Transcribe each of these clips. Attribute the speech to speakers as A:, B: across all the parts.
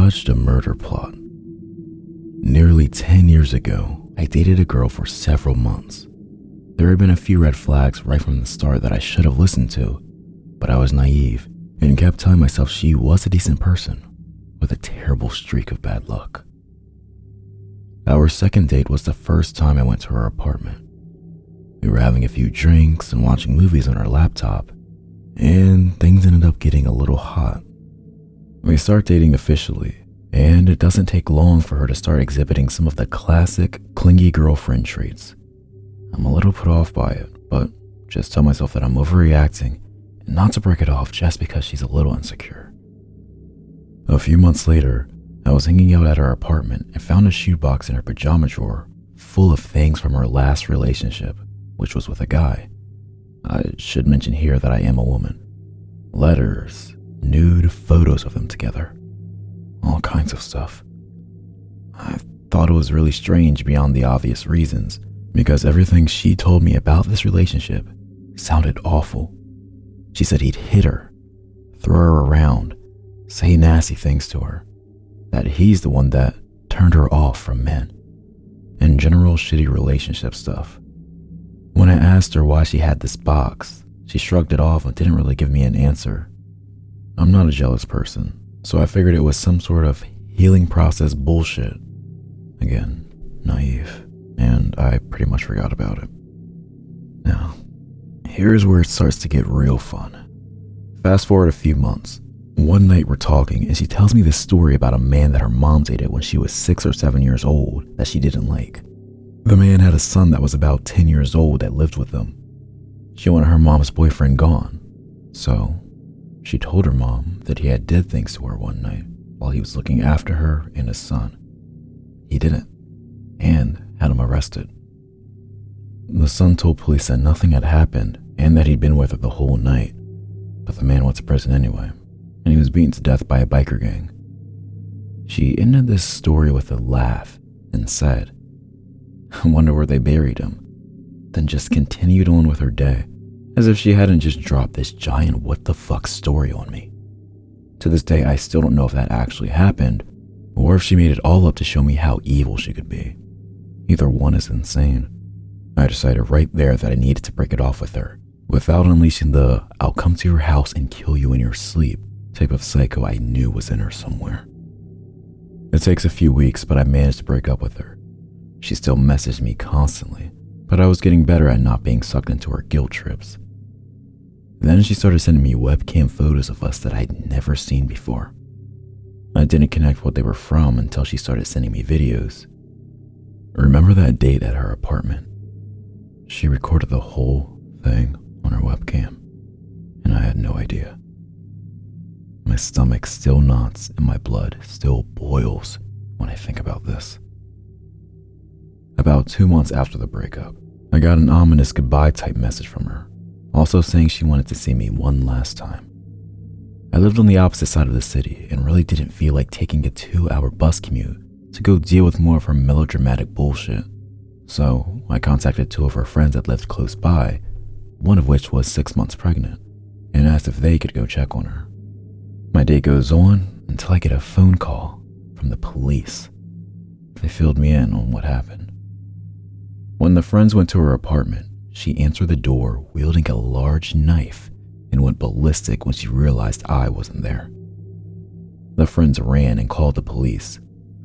A: dodged a murder plot. Nearly 10 years ago, I dated a girl for several months. There had been a few red flags right from the start that I should have listened to, but I was naive and kept telling myself she was a decent person with a terrible streak of bad luck. Our second date was the first time I went to her apartment. We were having a few drinks and watching movies on our laptop, and things ended up getting a little hot. We start dating officially, and it doesn't take long for her to start exhibiting some of the classic clingy girlfriend traits. I'm a little put off by it, but just tell myself that I'm overreacting and not to break it off just because she's a little insecure. A few months later, I was hanging out at her apartment and found a shoebox in her pajama drawer full of things from her last relationship, which was with a guy. I should mention here that I am a woman. Letters, nude photos of them together, all kinds of stuff. I thought it was really strange beyond the obvious reasons, because everything she told me about this relationship sounded awful. She said he'd hit her, throw her around, say nasty things to her, that he's the one that turned her off from men, and general shitty relationship stuff. When I asked her why she had this box, she shrugged it off and didn't really give me an answer. I'm not a jealous person, so I figured it was some sort of healing process bullshit. Again, naive, and I pretty much forgot about it. Now, here's where it starts to get real fun. Fast forward a few months. One night we're talking and she tells me this story about a man that her mom dated when she was 6 or 7 years old that she didn't like. The man had a son that was about 10 years old that lived with them. She wanted her mom's boyfriend gone, so she told her mom that he had did things to her one night while he was looking after her and his son. He didn't, and had him arrested. The son told police that nothing had happened and that he'd been with her the whole night, but the man went to prison anyway, and he was beaten to death by a biker gang. She ended this story with a laugh and said, "I wonder where they buried him," then just continued on with her day, as if she hadn't just dropped this giant what the fuck story on me. To this day, I still don't know if that actually happened, or if she made it all up to show me how evil she could be. Either one is insane. I decided right there that I needed to break it off with her, without unleashing the "I'll come to your house and kill you in your sleep" type of psycho I knew was in her somewhere. It takes a few weeks, but I managed to break up with her. She still messaged me constantly, but I was getting better at not being sucked into her guilt trips. Then she started sending me webcam photos of us that I'd never seen before. I didn't connect what they were from until she started sending me videos. Remember that date at her apartment? She recorded the whole thing on her webcam, and I had no idea. My stomach still knots and my blood still boils when I think about this. About 2 months after the breakup, I got an ominous goodbye type message from her, also saying she wanted to see me one last time. I lived on the opposite side of the city and really didn't feel like taking a 2-hour bus commute to go deal with more of her melodramatic bullshit. So I contacted 2 of her friends that lived close by, one of which was 6 months pregnant, and asked if they could go check on her. My day goes on until I get a phone call from the police. They filled me in on what happened. When the friends went to her apartment, she answered the door wielding a large knife and went ballistic when she realized I wasn't there. The friends ran and called the police.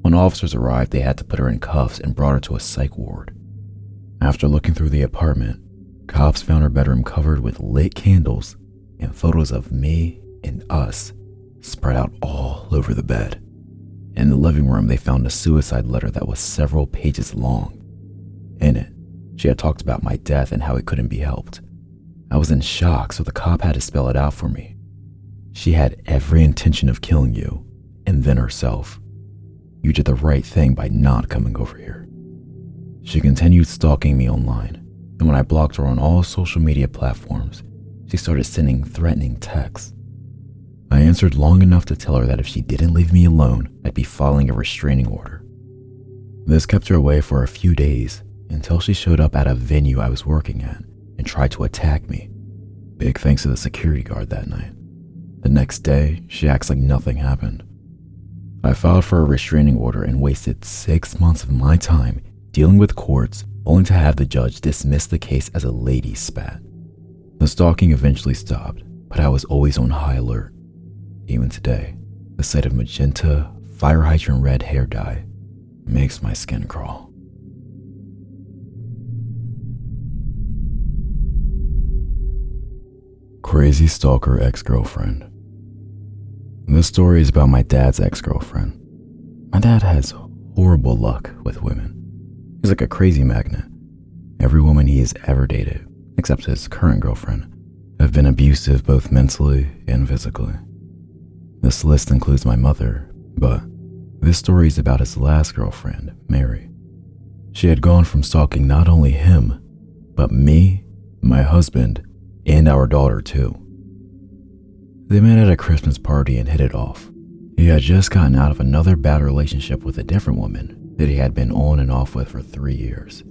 A: When officers arrived, they had to put her in cuffs and brought her to a psych ward. After looking through the apartment, cops found her bedroom covered with lit candles and photos of me and us spread out all over the bed. In the living room, they found a suicide letter that was several pages long. In it, she had talked about my death and how it couldn't be helped. I was in shock, so the cop had to spell it out for me. She had every intention of killing you, and then herself. You did the right thing by not coming over here. She continued stalking me online, and when I blocked her on all social media platforms, she started sending threatening texts. I answered long enough to tell her that if she didn't leave me alone, I'd be filing a restraining order. This kept her away for a few days until she showed up at a venue I was working at and tried to attack me. Big thanks to the security guard that night. The next day, she acts like nothing happened. I filed for a restraining order and wasted 6 months of my time dealing with courts, only to have the judge dismiss the case as a lady spat. The stalking eventually stopped, but I was always on high alert. Even today, the sight of magenta, fire hydrant red hair dye makes my skin crawl. Crazy stalker ex-girlfriend. This story is about my dad's ex-girlfriend. My dad has horrible luck with women. He's like a crazy magnet. Every woman he has ever dated, except his current girlfriend, have been abusive both mentally and physically. This list includes my mother, but this story is about his last girlfriend, Mary. She had gone from stalking not only him, but me, my husband, and our daughter too. They met at a Christmas party and hit it off. He had just gotten out of another bad relationship with a different woman that he had been on and off with for 3 years.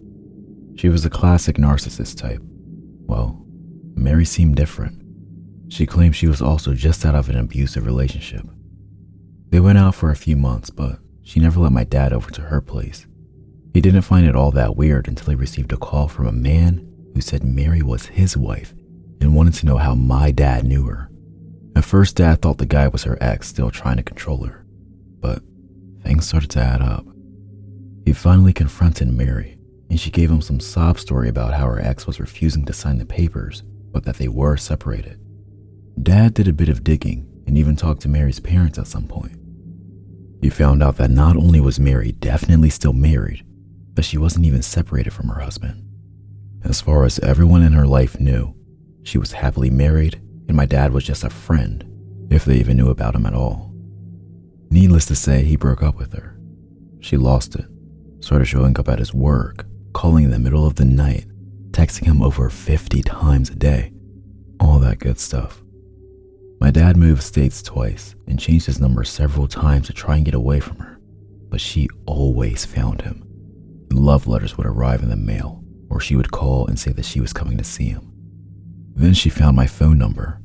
A: She was a classic narcissist type. Well, Mary seemed different. She claimed she was also just out of an abusive relationship. They went out for a few months, but she never let my dad over to her place. He didn't find it all that weird until he received a call from a man who said Mary was his wife and wanted to know how my dad knew her. At first, Dad thought the guy was her ex still trying to control her, but things started to add up. He finally confronted Mary, and she gave him some sob story about how her ex was refusing to sign the papers, but that they were separated. Dad did a bit of digging and even talked to Mary's parents at some point. He found out that not only was Mary definitely still married, but she wasn't even separated from her husband. As far as everyone in her life knew, she was happily married, and my dad was just a friend, if they even knew about him at all. Needless to say, he broke up with her. She lost it, started showing up at his work, calling in the middle of the night, texting him over 50 times a day, all that good stuff. My dad moved states twice and changed his number several times to try and get away from her, but she always found him. Love letters would arrive in the mail, or she would call and say that she was coming to see him. Then she found my phone number,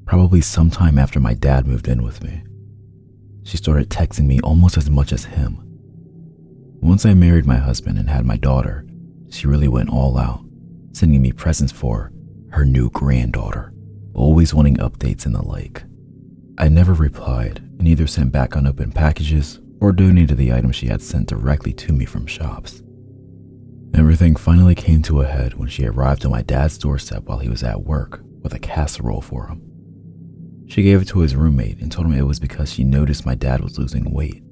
A: probably sometime after my dad moved in with me. She started texting me almost as much as him. Once I married my husband and had my daughter, she really went all out, sending me presents for her new granddaughter, always wanting updates and the like. I never replied and either sent back unopened packages or donated the items she had sent directly to me from shops. Everything finally came to a head when she arrived on my dad's doorstep while he was at work with a casserole for him. She gave it to his roommate and told him it was because she noticed my dad was losing weight.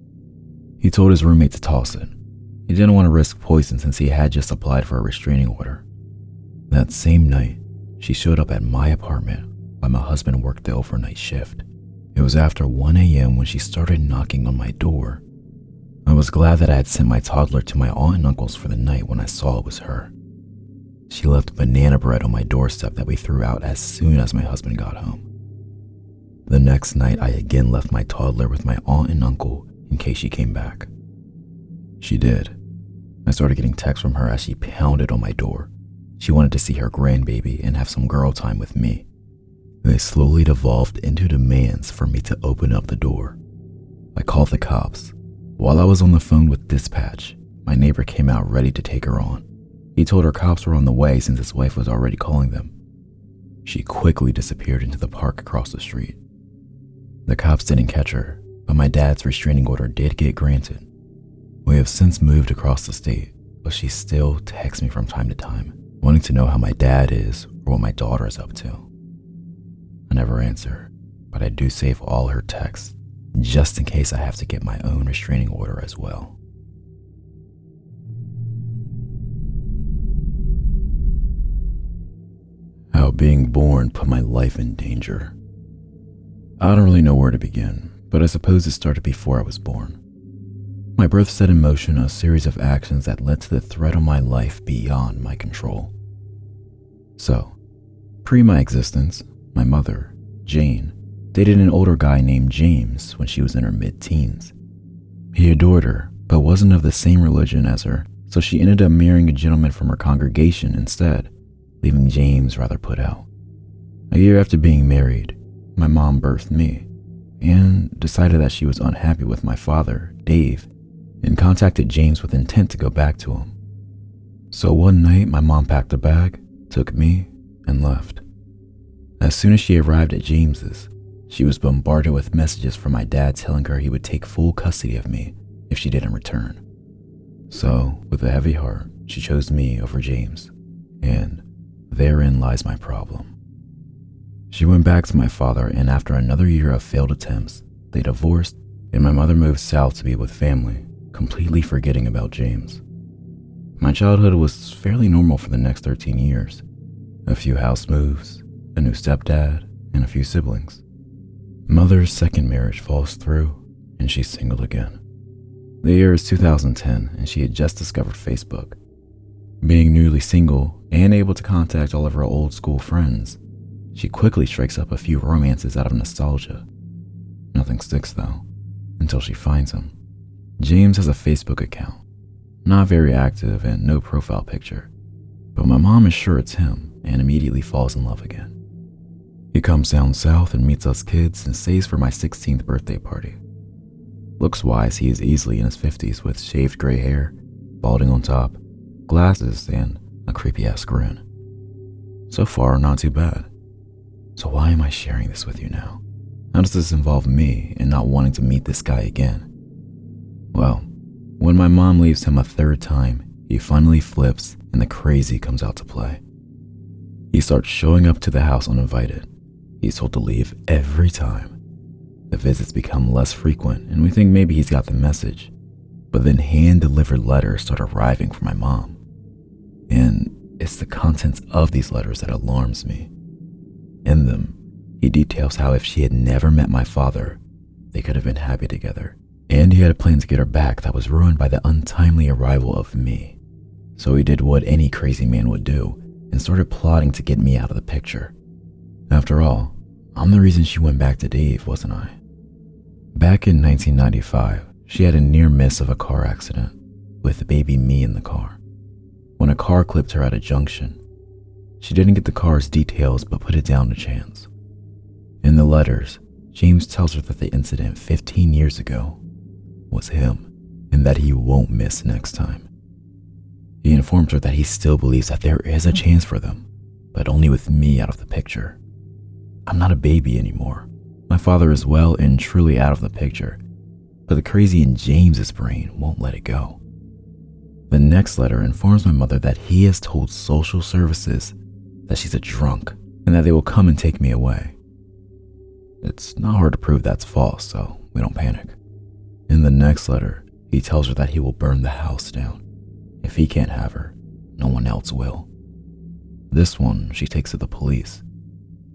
A: He told his roommate to toss it. He didn't want to risk poison since he had just applied for a restraining order. That same night, she showed up at my apartment while my husband worked the overnight shift. It was after 1 a.m. when she started knocking on my door. I was glad that I had sent my toddler to my aunt and uncle's for the night when I saw it was her. She left banana bread on my doorstep that we threw out as soon as my husband got home. The next night, I again left my toddler with my aunt and uncle in case she came back. She did. I started getting texts from her as she pounded on my door. She wanted to see her grandbaby and have some girl time with me. They slowly devolved into demands for me to open up the door. I called the cops. While I was on the phone with dispatch, my neighbor came out ready to take her on. He told her cops were on the way since his wife was already calling them. She quickly disappeared into the park across the street. The cops didn't catch her, but my dad's restraining order did get granted. We have since moved across the state, but she still texts me from time to time, wanting to know how my dad is or what my daughter is up to. I never answer, but I do save all her texts, just in case I have to get my own restraining order as well. How being born put my life in danger. I don't really know where to begin, but I suppose it started before I was born. My birth set in motion a series of actions that led to the threat of my life beyond my control. So, pre my existence, my mother, Jane, dated an older guy named James when she was in her mid-teens. He adored her, but wasn't of the same religion as her, so she ended up marrying a gentleman from her congregation instead, leaving James rather put out. A year after being married, my mom birthed me, and decided that she was unhappy with my father, Dave, and contacted James with intent to go back to him. So one night, my mom packed a bag, took me, and left. As soon as she arrived at James's, she was bombarded with messages from my dad telling her he would take full custody of me if she didn't return. So, with a heavy heart, she chose me over James, and therein lies my problem. She went back to my father, and after another year of failed attempts, they divorced, and my mother moved south to be with family, completely forgetting about James. My childhood was fairly normal for the next 13 years. A few house moves, a new stepdad, and a few siblings. Mother's second marriage falls through, and she's single again. The year is 2010, and she had just discovered Facebook. Being newly single and able to contact all of her old school friends, she quickly strikes up a few romances out of nostalgia. Nothing sticks though, until she finds him. James has a Facebook account, not very active and no profile picture, but my mom is sure it's him and immediately falls in love again. He comes down south and meets us kids and stays for my 16th birthday party. Looks-wise, he is easily in his 50s with shaved gray hair, balding on top, glasses, and a creepy-ass grin. So far, not too bad. So why am I sharing this with you now? How does this involve me and not wanting to meet this guy again? Well, when my mom leaves him a third time, he finally flips and the crazy comes out to play. He starts showing up to the house uninvited. He's told to leave every time. The visits become less frequent and we think maybe he's got the message. But then hand-delivered letters start arriving from my mom. And it's the contents of these letters that alarms me. In them, he details how if she had never met my father, they could have been happy together. And he had a plan to get her back that was ruined by the untimely arrival of me. So he did what any crazy man would do and started plotting to get me out of the picture. After all, I'm the reason she went back to Dave, wasn't I? Back in 1995, she had a near miss of a car accident with the baby me in the car. When a car clipped her at a junction, she didn't get the car's details but put it down to chance. In the letters, James tells her that the incident 15 years ago was him and that he won't miss next time. He informs her that he still believes that there is a chance for them, but only with me out of the picture. I'm not a baby anymore. My father is well and truly out of the picture, but the crazy in James's brain won't let it go. The next letter informs my mother that he has told social services that she's a drunk and that they will come and take me away. It's not hard to prove that's false, so we don't panic. In the next letter, he tells her that he will burn the house down. If he can't have her, no one else will. This one she takes to the police.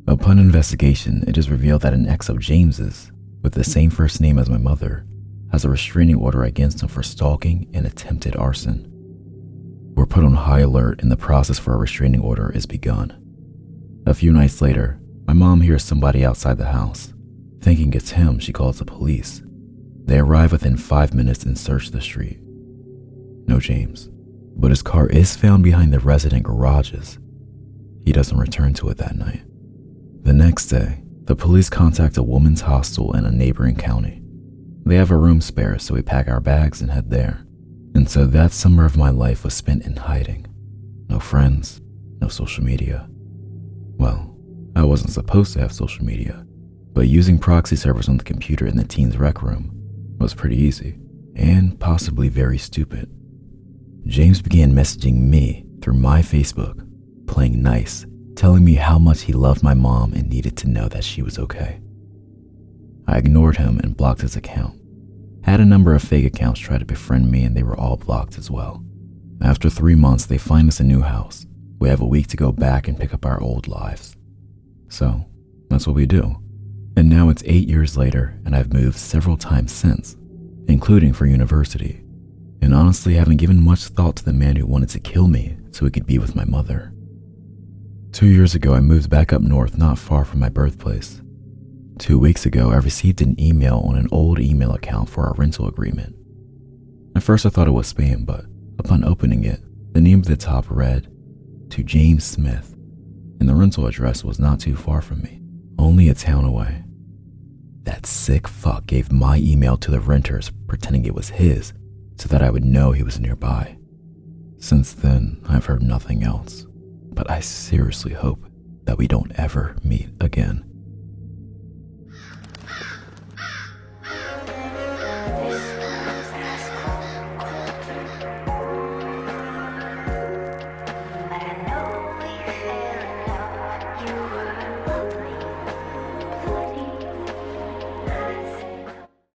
A: Upon investigation, it is revealed that an ex of James's, with the same first name as my mother, has a restraining order against him for stalking and attempted arson. We're put on high alert and the process for a restraining order is begun. A few nights later, my mom hears somebody outside the house. Thinking it's him, she calls the police. They arrive within 5 minutes and search the street. No James, but his car is found behind the resident garages. He doesn't return to it that night. The next day, the police contact a woman's hostel in a neighboring county. They have a room spare, so we pack our bags and head there. And so that summer of my life was spent in hiding. No friends, no social media. Well, I wasn't supposed to have social media, but using proxy servers on the computer in the teens' rec room was pretty easy, and possibly very stupid. James began messaging me through my Facebook, playing nice, telling me how much he loved my mom and needed to know that she was okay. I ignored him and blocked his account. Had a number of fake accounts try to befriend me and they were all blocked as well. After 3 months, they find us a new house. We have a week to go back and pick up our old lives. So, that's what we do. And now it's 8 years later and I've moved several times since, including for university. And honestly haven't given much thought to the man who wanted to kill me so he could be with my mother. 2 years ago, I moved back up north not far from my birthplace. 2 weeks ago, I received an email on an old email account for our rental agreement. At first I thought it was spam, but upon opening it, the name at the top read, "To James Smith," and the rental address was not too far from me, only a town away. That sick fuck gave my email to the renters, pretending it was his, so that I would know he was nearby. Since then, I've heard nothing else, but I seriously hope that we don't ever meet again.